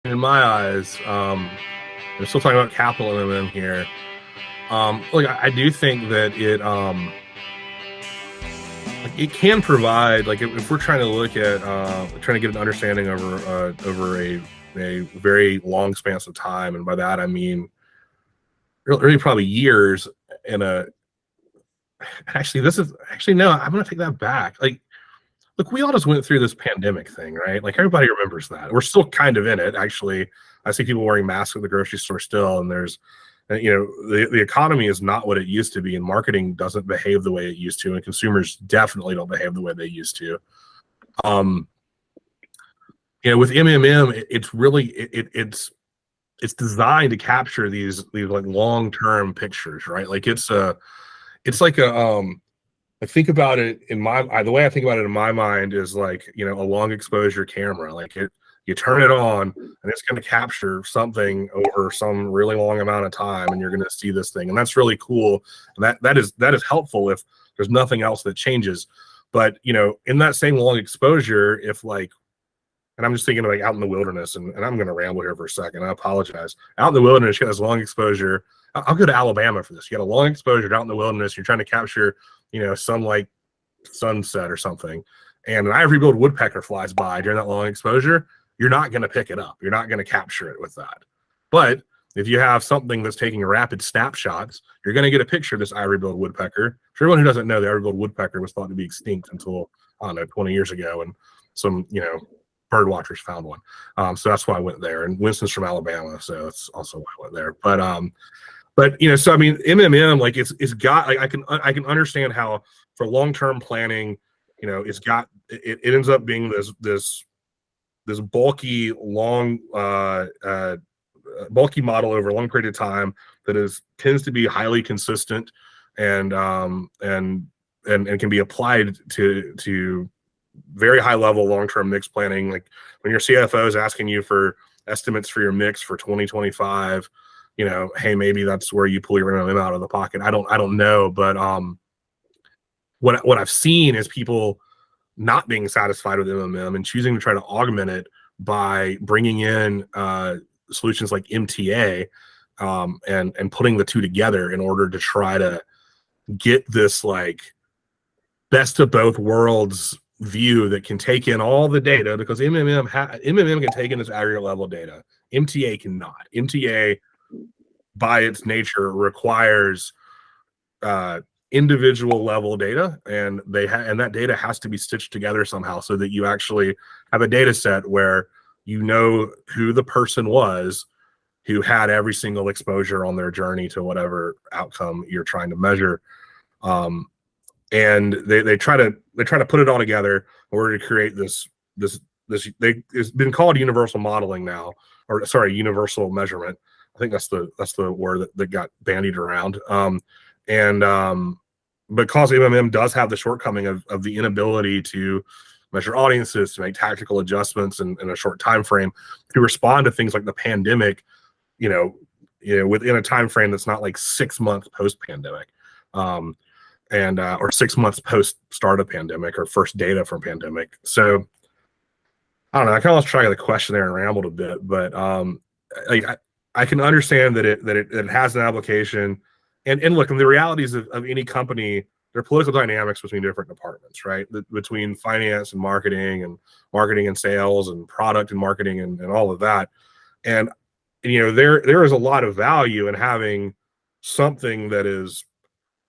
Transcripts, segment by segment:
in my eyes, we're still talking about capital MMM here. Look, I do think that it can provide, like, if we're trying to look at trying to get an understanding over a very long span of time, and by that I mean really probably years. In a actually, this is actually no, I'm gonna take that back. Like, look, we all just went through this pandemic thing, right? Like, everybody remembers that. We're still kind of in it, actually. I see people wearing masks at the grocery store still, and there's, the economy is not what it used to be, and marketing doesn't behave the way it used to, and consumers definitely don't behave the way they used to. Um, with MMM, it's really it's designed to capture these like long-term pictures, right? Like, it's like I think about it the way I think about it in my mind is like, a long exposure camera. Like, you turn it on and it's going to capture something over some really long amount of time, and you're going to see this thing, and that's really cool. And that is helpful if there's nothing else that changes. But in that same long exposure, if like, and I'm just thinking of like out in the wilderness, and I'm going to ramble here for a second. I apologize. Out in the wilderness, you got this long exposure. I'll go to Alabama for this. You got a long exposure out in the wilderness. You're trying to capture, sunlight, sunset or something, and an ivory-billed woodpecker flies by during that long exposure. You're not going to pick it up. You're not going to capture it with that. But if you have something that's taking rapid snapshots, you're going to get a picture of this ivory-billed woodpecker. For everyone who doesn't know, the ivory-billed woodpecker was thought to be extinct until, I don't know, 20 years ago, and some, bird watchers found one. So that's why I went there. And Winston's from Alabama, so that's also why I went there. But so I mean, MMM, like, it's got, like, I can understand how for long-term planning, it ends up being this bulky bulky model over a long period of time that tends to be highly consistent and can be applied to very high level long-term mix planning. Like, when your CFO is asking you for estimates for your mix for 2025, hey, maybe that's where you pull your MMM out of the pocket. I don't know, but what I've seen is people not being satisfied with MMM and choosing to try to augment it by bringing in solutions like MTA, and putting the two together in order to try to get this like best of both worlds view that can take in all the data, because MMM can take in this aggregate level data. MTA cannot. MTA, by its nature, requires individual level data, and that data has to be stitched together somehow so that you actually have a data set where you know who the person was who had every single exposure on their journey to whatever outcome you're trying to measure. And they try to put it all together in order to create this. It's been called universal modeling now, or sorry, universal measurement. I think that's the word that got bandied around. Because MMM does have the shortcoming of the inability to measure audiences, to make tactical adjustments in a short time frame, to respond to things like the pandemic, within a time frame that's not like 6 months post pandemic, or 6 months post start of pandemic or first data from pandemic. So I don't know. I kind of lost track of the question there and rambled a bit, but I can understand that it has an application. And look, in the realities of any company, there are political dynamics between different departments, right? Between finance and marketing and sales and product and marketing and all of that. And there is a lot of value in having something that is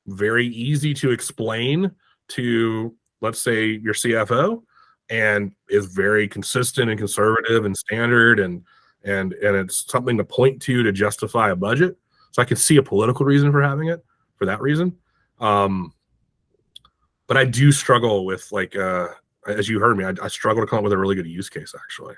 very easy to explain to, let's say, your CFO, and is very consistent and conservative and standard, and it's something to point to justify a budget. So I could see a political reason for having it for that reason. But I do struggle with, like, as you heard me, I struggle to come up with a really good use case, actually.